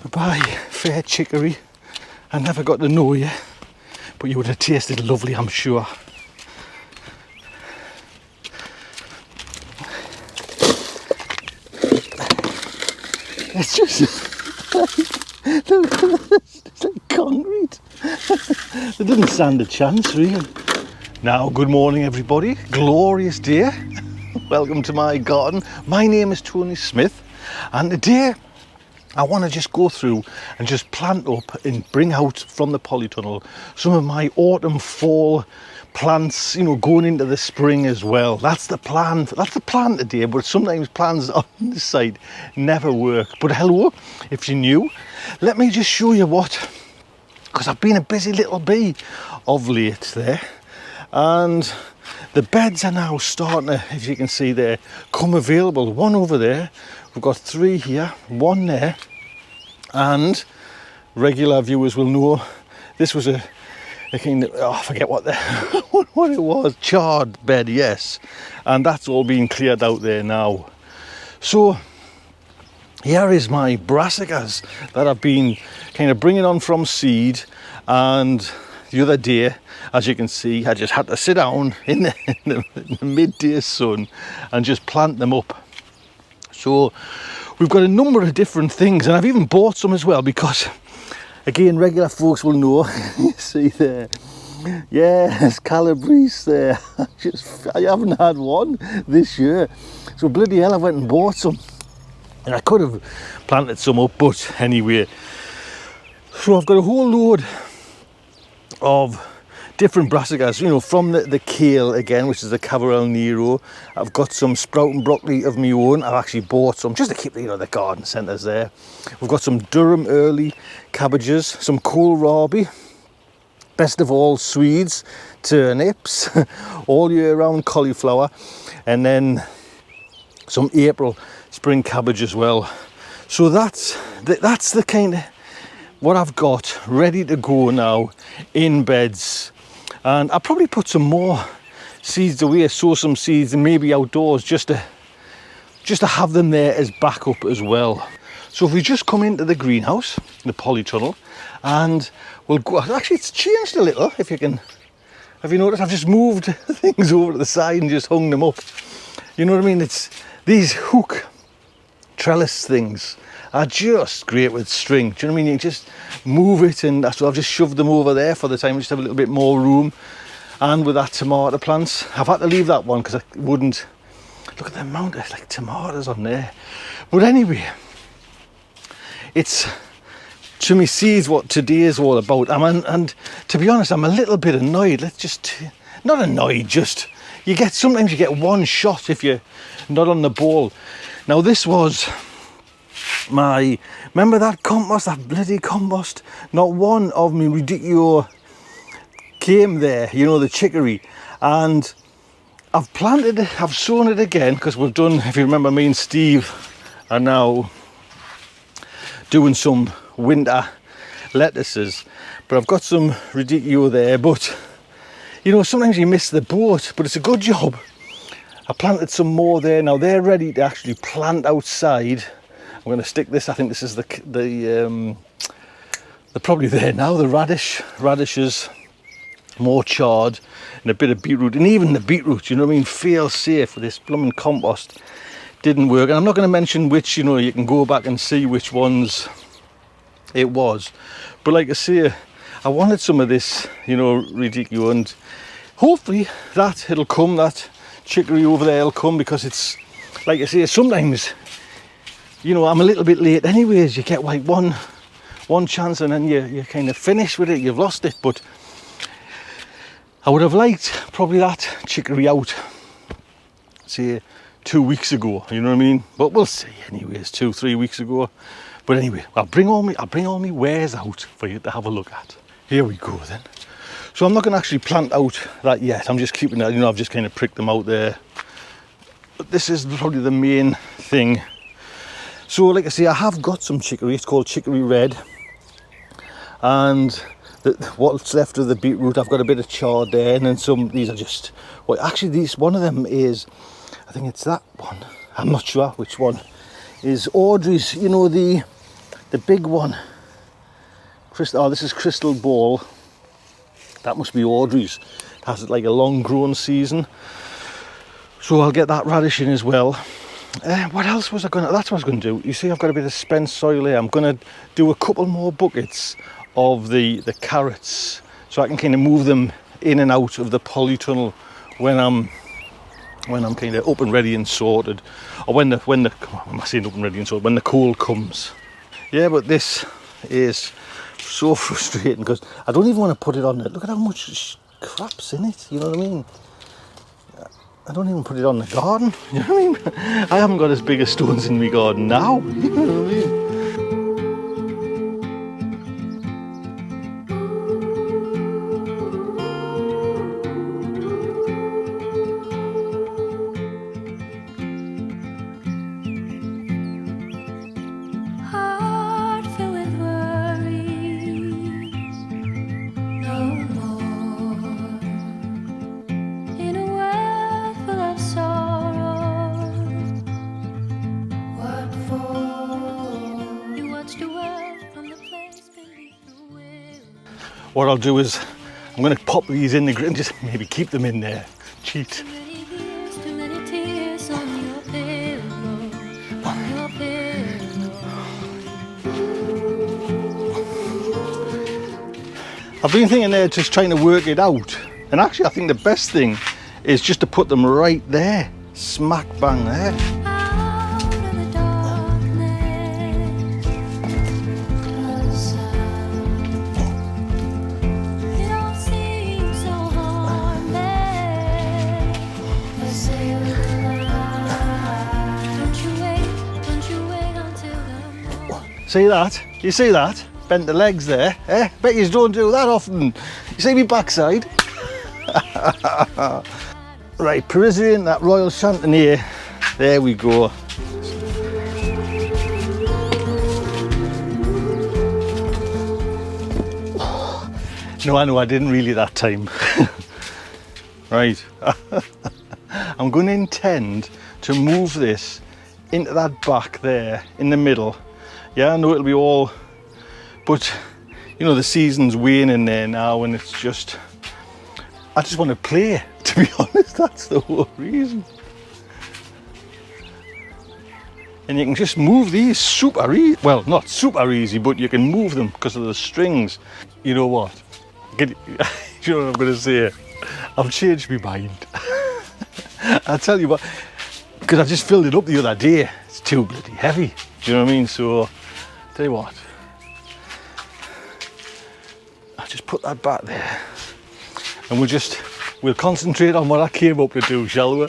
by fair chicory. I never got to know you, but you would have tasted lovely, I'm sure. It's just it's like concrete. They didn't stand a chance, really. Now, good morning, everybody. Glorious day. Welcome to my garden. My name is Tony Smith, and today I want to just go through and just plant up and bring out from the polytunnel some of my autumn, fall plants, you know, going into the spring as well. That's the plan. That's the plan today, but sometimes plans on the site never work. But hello, if you're new, let me just show you what, because I've been a busy little bee of late there, and the beds are now starting to, if you can see there, come available. One over there, we've got 3 here, 1 there, and regular viewers will know this was a kind of, I forget what what it was, charred bed, yes, and that's all been cleared out there now. So here is my brassicas that I've been kind of bringing on from seed, and the other day, as you can see, I just had to sit down in the midday sun and just plant them up. So we've got a number of different things, and I've even bought some as well, because again, regular folks will know. You see there, yes, Calabrese there. I haven't had one this year, so bloody hell, I went and bought some, and I could have planted some up, but anyway. So I've got a whole load of different brassicas, you know, from the kale again, which is the Cavarel Nero. I've got some sprouting broccoli of my own. I've actually bought some just to keep, you know, the garden centres there. We've got some Durham early cabbages, some kohlrabi, best of all Swedes, turnips, all year round cauliflower, and then some April spring cabbage as well. So that's the kind of what I've got ready to go now in beds. And I'll probably put some more seeds away, sow some seeds, and maybe outdoors just to have them there as backup as well. So if we just come into the greenhouse, the polytunnel, and we'll go, actually it's changed a little, if you can, have you noticed? I've just moved things over to the side and just hung them up. You know what I mean? It's these hook trellis things are just great with string. Do you know what I mean? You just move it, and so I've just shoved them over there for the time, just have a little bit more room. And with that tomato plants, I've had to leave that one because I wouldn't, look at the amount of like tomatoes on there. But anyway, it's, to me, sees what today is all about. And to be honest, I'm a little bit annoyed. Let's just, not annoyed, just, sometimes you get one shot if you're not on the ball. Now this was remember that compost, that bloody compost? Not one of me ridiculous came there, you know, the chicory, and I've planted it, I've sown it again, because we've done, if you remember, me and Steve are now doing some winter lettuces, but I've got some ridiculous there, but you know, sometimes you miss the boat, but it's a good job. I planted some more there. Now they're ready to actually plant outside. I'm going to stick this, I think this is they're probably there now, the radishes, more charred, and a bit of beetroot, and even the beetroot, you know what I mean, fail safe with this blooming compost didn't work. And I'm not going to mention which, you know, you can go back and see which ones it was, but like I say, I wanted some of this, you know, ridiculous, and hopefully it'll come, that chicory over there will come, because it's, like I say, sometimes, you know, I'm a little bit late anyways. You get like one chance and then you kind of finish with it, you've lost it. But I would have liked probably that chicory out, say 2 weeks ago, you know what I mean? But we'll see anyways, 2-3 weeks ago. But anyway, I'll bring all my wares out for you to have a look at. Here we go then. So I'm not going to actually plant out that yet. I'm just keeping that, you know, I've just kind of pricked them out there. But this is probably the main thing. So like I say, I have got some chicory. It's called chicory red, and what's left of the beetroot, I've got a bit of chard there, and then some. These are just, well, actually these, one of them is, I think it's that one, I'm not sure which one, is Audrey's, you know, the the big one. Oh, this is Crystal Ball. That must be Audrey's. It has like a long grown season. So I'll get that radish in as well. What else was I gonna, that's what I was gonna do. You see, I've got a bit of spent soil here. I'm gonna do a couple more buckets of the carrots, so I can kind of move them in and out of the polytunnel when I'm kind of up and ready and sorted, or when the am I saying up and ready and sorted, when the cold comes. Yeah, but this is so frustrating because I don't even want to put it on it. Look at how much crap's in it, you know what I mean? I don't even put it on the garden, you know what I mean? I haven't got as big as stones in my garden now, you know what I mean? What I'll do is I'm going to pop these in the ground, just maybe keep them in there. Cheat. I've been thinking there, just trying to work it out, and actually I think the best thing is just to put them right there, smack bang there. See that? You see that? Bent the legs there, eh? Bet you don't do that often. You see me backside? Right, Parisian, that Royal Chantenay. There we go. No, I know I didn't really that time. Right. I'm going to intend to move this into that back there in the middle. Yeah, I know it'll be all, but you know, the season's waning there now, and it's just, I just want to play, to be honest. That's the whole reason. And you can just move these super easy, well, not super easy, but you can move them because of the strings. You know what? You know what I'm going to say? I've changed my mind. I'll tell you what, because I just filled it up the other day. It's too bloody heavy. Do you know what I mean? So, tell you what, I'll just put that back there, and we'll concentrate on what I came up to do, shall we?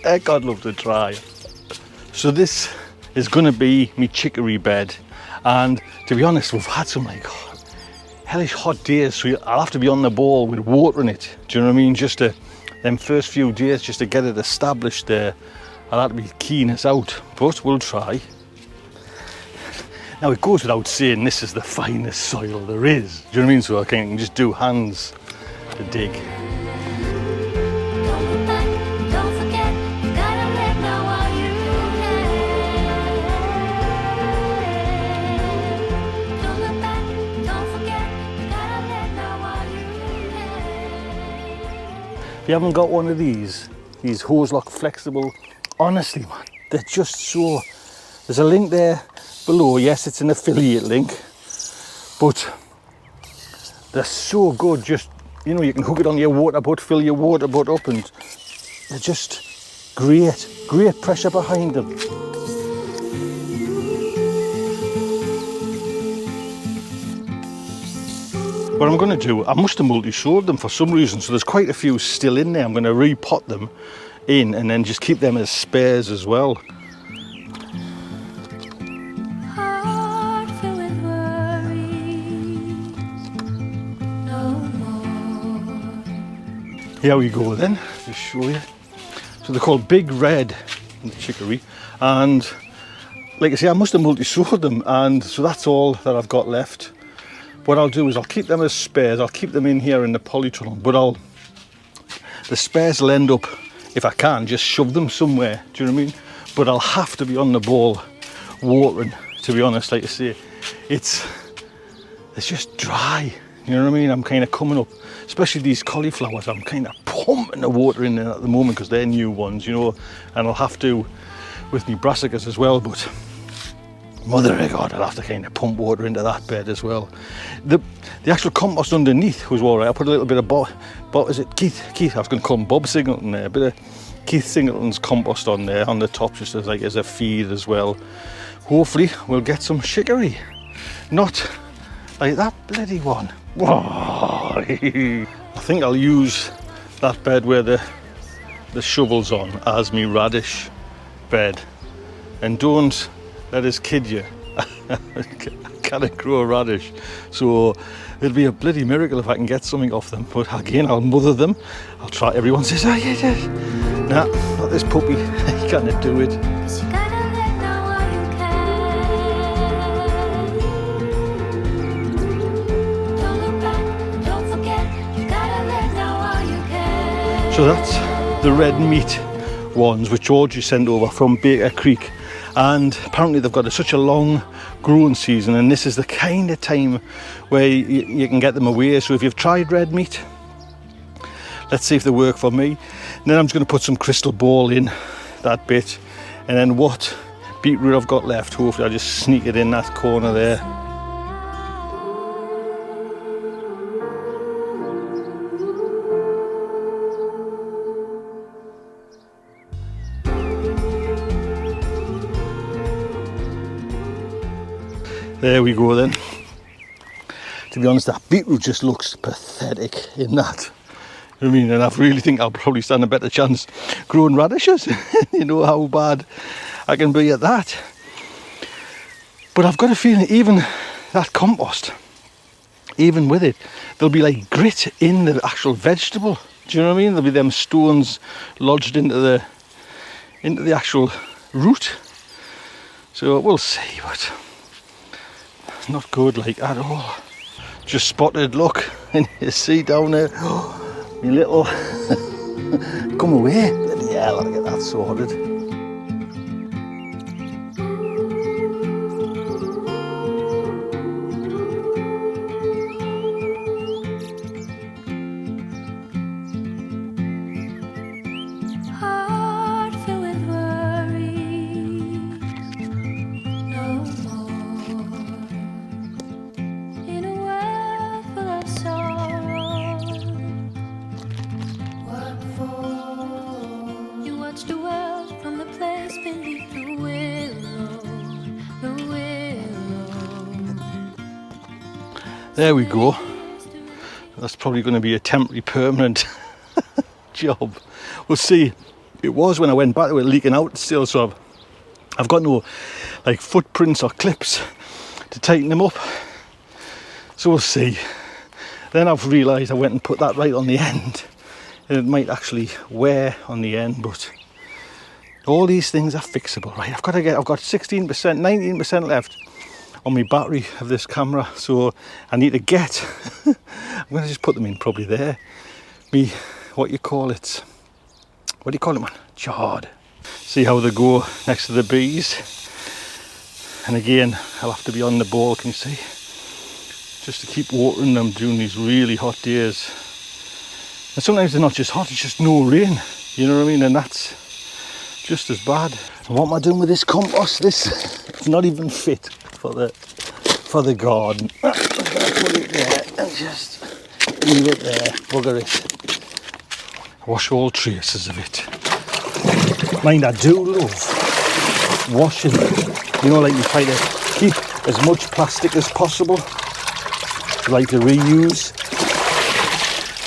Heck, I'd love to try. So this is going to be me chicory bed, and to be honest, we've had some like hellish hot days, so I'll have to be on the ball with water in it. Do you know what I mean? Just them first few days, just to get it established there. I'll have to be keen as out, but we'll try. Now it goes without saying, this is the finest soil there is. Do you know what I mean? So I can just do hands to dig. If you haven't got one of these hose lock flexible, honestly man, they're just so, there's a link there below. Yes, it's an affiliate link, but they're so good. Just, you know, you can hook it on your water butt, fill your water butt up, and they're just great pressure behind them. What I'm going to do, I must have multi-shored them for some reason, so there's quite a few still in there. I'm going to repot them in and then just keep them as spares as well. Here we go then, just show you. So they're called Big Red in the chicory, and like I say, I must have multi-shored them, and so that's all that I've got left. What I'll do is I'll keep them as spares. I'll keep them in here in the polytunnel, but the spares will end up, if I can, just shove them somewhere. Do you know what I mean? But I'll have to be on the ball watering, to be honest. Like I say, it's just dry. You know what I mean? I'm kind of coming up, especially these cauliflowers, I'm kind of pumping the water in there at the moment because they're new ones, you know, and I'll have to with me brassicas as well, but mother of God, I'll have to kind of pump water into that bed as well. The actual compost underneath was all right. I put a little bit of is it Keith, I was going to call him Bob Singleton there, a bit of Keith Singleton's compost on there, on the top, just as like as a feed as well. Hopefully we'll get some chicory, not like that bloody one. Whoa. I think I'll use that bed where the shovel's on as me radish bed, and don't let us kid you, I can't grow a radish, so it'll be a bloody miracle if I can get something off them. But again, I'll mother them. I'll try. Everyone says, oh yeah, nah, not this puppy. He can't do it. So that's the red meat ones which Georgie sent over from Baker Creek, and apparently they've got such a long growing season, and this is the kind of time where you can get them away. So if you've tried red meat, let's see if they work for me. And then I'm just going to put some crystal ball in that bit, and then what beetroot I've got left, hopefully I'll just sneak it in that corner there. There we go then. To be honest, that beetroot just looks pathetic in that. I mean, and I really think I'll probably stand a better chance growing radishes. You know how bad I can be at that. But I've got a feeling even that compost, even with it, there'll be like grit in the actual vegetable. Do you know what I mean? There'll be them stones lodged into the actual root. So we'll see, but not good like at all. Just spotted, look, and you see down there, oh, me little, come away, bloody hell, I'll get that sorted. There we go. That's probably going to be a temporary permanent job. We'll see. It was when I went back to it leaking out still, so I've got no like footprints or clips to tighten them up. So we'll see. Then I've realised I went and put that right on the end, and it might actually wear on the end, but all these things are fixable, right? I've got 16%, 19% left on my battery of this camera, so I need to get I'm going to just put them in probably there, what do you call it, man, chard. See how they go next to the bees. And again, I'll have to be on the ball, can you see, just to keep watering them during these really hot days. And sometimes they're not just hot, it's just no rain, you know what I mean, and that's just as bad. And what am I doing with this compost? It's not even fit for the garden. I'm just going to put it there and just leave it there, bugger it. Wash all traces of it. Mind, I do love washing, you know, like you try to keep as much plastic as possible, like to reuse.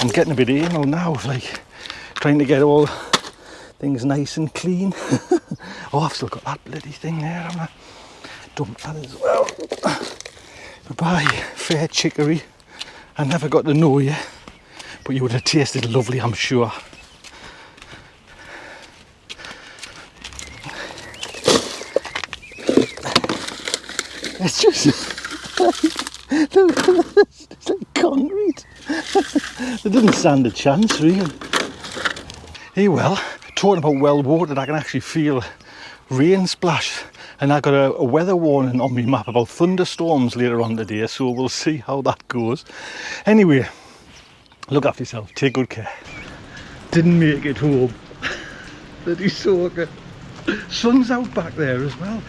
I'm getting a bit anal now, like trying to get all things nice and clean. Oh, I've still got that bloody thing there, haven't I? Dump that as well. Goodbye, fair chicory. I never got to know you, but you would have tasted lovely, I'm sure. It's just it's like concrete. It doesn't stand a chance, really. Hey, well, talking about well watered, I can actually feel rain splash And I got a weather warning on my map about thunderstorms later on today, so we'll see how that goes. Anyway, look after yourself, take good care. Didn't make it home. Bloody soaker. Sun's out back there as well.